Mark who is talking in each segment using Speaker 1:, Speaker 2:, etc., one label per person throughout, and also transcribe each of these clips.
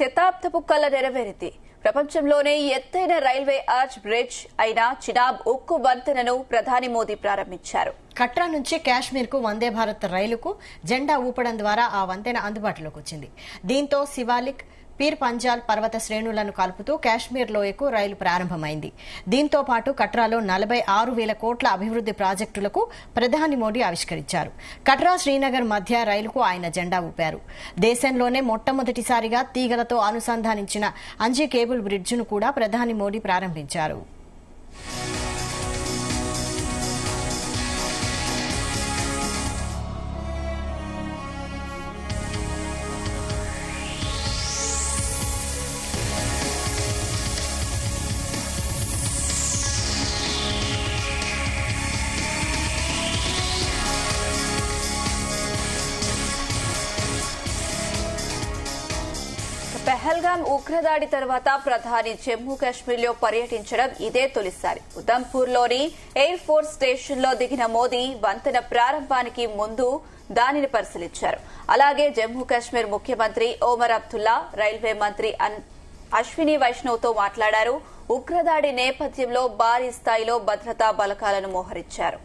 Speaker 1: శతాబ్దపు కళ నెరవేరింది. ప్రపంచంలోనే ఎత్తైన రైల్వే ఆర్చ్ బ్రిడ్జ్ అయిన చినాబ్ ఉక్కు వంతెనను ప్రధాని మోదీ ప్రారంభించారు.
Speaker 2: కట్రా నుంచి కాశ్మీర్ కు వందే భారత్ రైలుకు జెండా ఊపడం ద్వారా ఆ వంతెన అందుబాటులోకి వచ్చింది. దీంతో శివాలిక్, పీర్ పంజాల్ పర్వత శ్రేణులను కలుపుతూ కాశ్మీర్ లోయకు రైలు ప్రారంభమైంది. దీంతో పాటు కట్రాలో 46,000 కోట్ల అభివృద్ది ప్రాజెక్టులకు ప్రధాని మోదీ ఆవిష్కరించారు. కట్రా శ్రీనగర్ మధ్య రైలుకు ఆయన జెండా ఊపారు. దేశంలోనే మొట్టమొదటిసారిగా తీగలతో అనుసంధానించిన అంజీ కేబుల్ బ్రిడ్జిను కూడా ప్రధాని మోదీ ప్రారంభించారు.
Speaker 1: పెహల్గాం ఉగ్రదాడి తర్వాత ప్రధాని జమ్మూ కాశ్మీర్లో పర్యటించడం ఇదే తొలిసారి. ఉదంపూర్లోని ఎయిర్ ఫోర్స్ స్టేషన్లో దిగిన మోదీ వంతెన ప్రారంభానికి ముందు దానిని పరిశీలించారు. అలాగే జమ్మూ కాశ్మీర్ ముఖ్యమంత్రి ఒమర్ అబ్దుల్లా, రైల్వే మంత్రి అశ్విని వైష్ణవ్తో మాట్లాడారు. ఉగ్రదాడి నేపథ్యంలో భారీ స్థాయిలో భద్రతా బలగాలను మోహరించారు.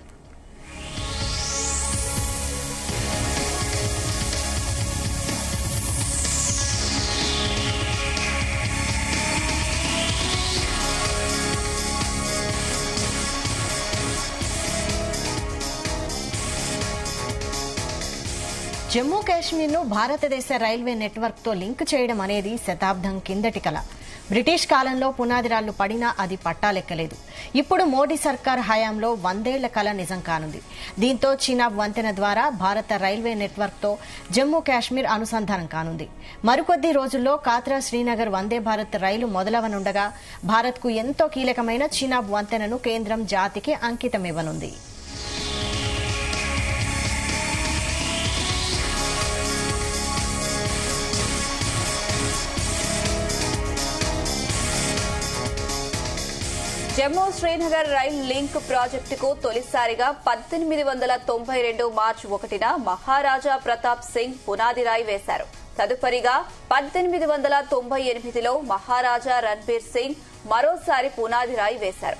Speaker 2: జమ్మూ కాశ్మీర్ ను భారతదేశ రైల్వే నెట్వర్క్ తో లింక్ చేయడం అనేది శతాబ్దం కిందటి కల. బ్రిటిష్ కాలంలో పునాదిరాళ్లు పడినా అది పట్టాలెక్కలేదు. ఇప్పుడు మోడీ సర్కార్ హయాంలో 100 ఏళ్ల కల నిజం కానుంది. దీంతో చినాబ్ వంతెన ద్వారా భారత రైల్వే నెట్వర్క్ తో జమ్మూ కాశ్మీర్ అనుసంధానం కానుంది. మరికొద్ది రోజుల్లో కాత్రా శ్రీనగర్ వందే భారత్ రైలు మొదలవనుండగా భారత్ కు ఎంతో కీలకమైన చినాబ్ వంతెనను కేంద్రం జాతికి అంకితమివ్వనుంది.
Speaker 1: జమ్మూ శ్రీనగర్ రైల్ లింక్ ప్రాజెక్టుకు తొలిసారిగా 1892 మార్చి 1న మహారాజా ప్రతాప్ సింగ్ పునాదిరాయి వేశారు. తదుపరిగా 1898లో మహారాజా రణ్బీర్ సింగ్ మరోసారి పునాదిరాయి వేశారు.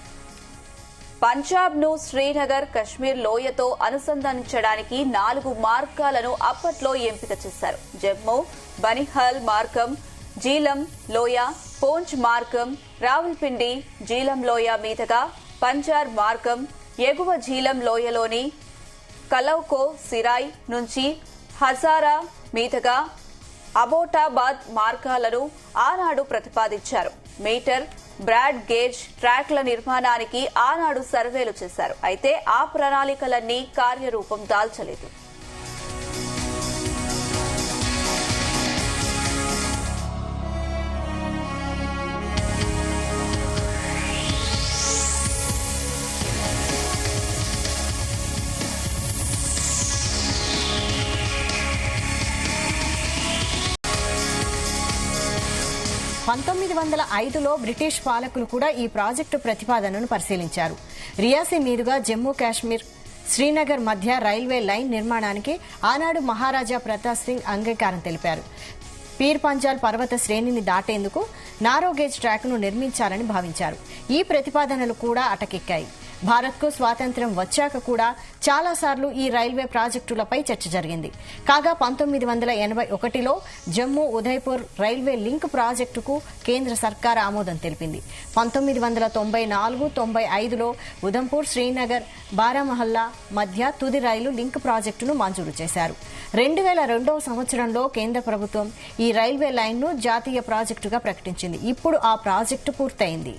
Speaker 1: పంజాబ్ ను శ్రీనగర్, కశ్మీర్ లోయతో అనుసంధానించడానికి 4 మార్గాలను అప్పట్లో ఎంపిక చేశారు. జమ్మూ, బనిహాల్ మార్గం, జీలం లోయ, పూంచ్ మార్గం, రావల్పిండి జీలం లోయ మీదుగా పంజార్ మార్గం, ఎగువ జీలం లోయలోని కలౌకో సిరాయ్ నుంచి హజారా మీదుగా అబోటాబాద్ మార్గాలను ఆనాడు ప్రతిపాదించారు. మీటర్, బ్రాడ్ గేజ్ ట్రాక్ల నిర్మాణానికి ఆనాడు సర్వేలు చేశారు. అయితే ఆ ప్రణాళికలన్నీ కార్యరూపం దాల్చలేదు.
Speaker 2: లో బ్రిటిష్ పాలకులు కూడా ఈ ప్రాజెక్టు ప్రతిపాదనను పరిశీలించారు. రియాసీ మీదుగా జమ్మూ కాశ్మీర్, శ్రీనగర్ మధ్య రైల్వే లైన్ నిర్మాణానికి ఆనాడు మహారాజా ప్రతాప్ సింగ్ అంగీకారం తెలిపారు. పీర్ పంజాల్ పర్వత శ్రేణిని దాటేందుకు నారోగేజ్ ట్రాక్ ను నిర్మించాలని భావించారు. ఈ ప్రతిపాదనలు కూడా అటకెక్కాయి. భారత్ కు స్వాతంత్ర్యం వచ్చాక కూడా చాలాసార్లు ఈ రైల్వే ప్రాజెక్టులపై చర్చ జరిగింది. కాగా 1981లో జమ్మూ ఉదయ్పూర్ రైల్వే లింక్ ప్రాజెక్టుకు కేంద్ర సర్కార్ ఆమోదం తెలిపింది. 1994-95లో ఉదంపూర్, శ్రీనగర్, బారామహల్లా మధ్య తుది రైలు లింక్ ప్రాజెక్టును మంజూరు చేశారు. 2002వ సంవత్సరంలో కేంద్ర ప్రభుత్వం ఈ రైల్వే లైన్ ను జాతీయ ప్రాజెక్టుగా ప్రకటించింది. ఇప్పుడు ఆ ప్రాజెక్టు పూర్తయింది.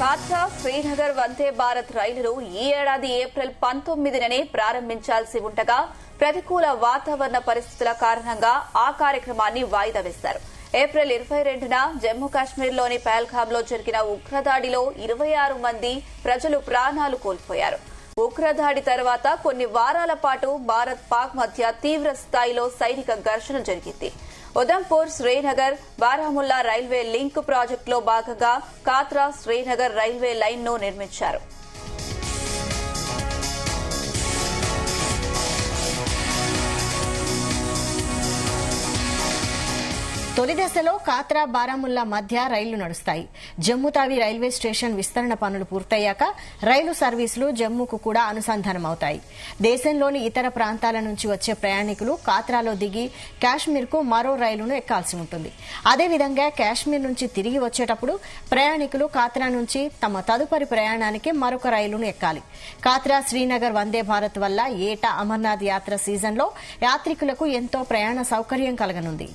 Speaker 1: కాత్రా శ్రీనగర్ వందే భారత్ రైలును ఈ ఏడాది ఏప్రిల్ 19నే ప్రారంభించాల్సి ఉండగా ప్రతికూల వాతావరణ పరిస్థితుల కారణంగా ఆ కార్యక్రమాన్ని వాయిదా వేశారు. ఏప్రిల్ 22న జమ్మూ కాశ్మీర్లోని పహల్గాంలో జరిగిన ఉగ్రదాడిలో 26 మంది ప్రజలు ప్రాణాలు కోల్పోయారు. ఉగ్రదాడి తర్వాత కొన్ని వారాల పాటు భారత్ పాక్ మధ్య తీవ్ర స్థాయిలో సైనిక ఘర్షణ జరిగింది. ఉదంపూర్ శ్రీనగర్ బారాముల్లా రైల్వే లింక్ ప్రాజెక్టులో భాగంగా కాత్రా శ్రీనగర్ రైల్వే లైన్ ను నిర్మించారు.
Speaker 2: తొలి దశలో కాత్రా బారాముల్లా మధ్య రైళ్లు నడుస్తాయి. జమ్మూ తావి రైల్వే స్టేషన్ విస్తరణ పనులు పూర్తయ్యాక రైలు సర్వీసులు జమ్మూకు కూడా అనుసంధానమవుతాయి. దేశంలోని ఇతర ప్రాంతాల నుంచి వచ్చే ప్రయాణికులు కాత్రాలో దిగి కాశ్మీర్కు మరో రైలును ఎక్కాల్సి ఉంటుంది. అదేవిధంగా కాశ్మీర్ నుంచి తిరిగి వచ్చేటప్పుడు ప్రయాణికులు కాత్రా నుంచి తమ తదుపరి ప్రయాణానికి మరొక రైలును ఎక్కాలి. కాత్రా శ్రీనగర్ వందే భారత్ వల్ల ఏటా అమర్నాథ్ యాత్ర సీజన్లో యాత్రికులకు ఎంతో ప్రయాణ సౌకర్యం కలగనుంది.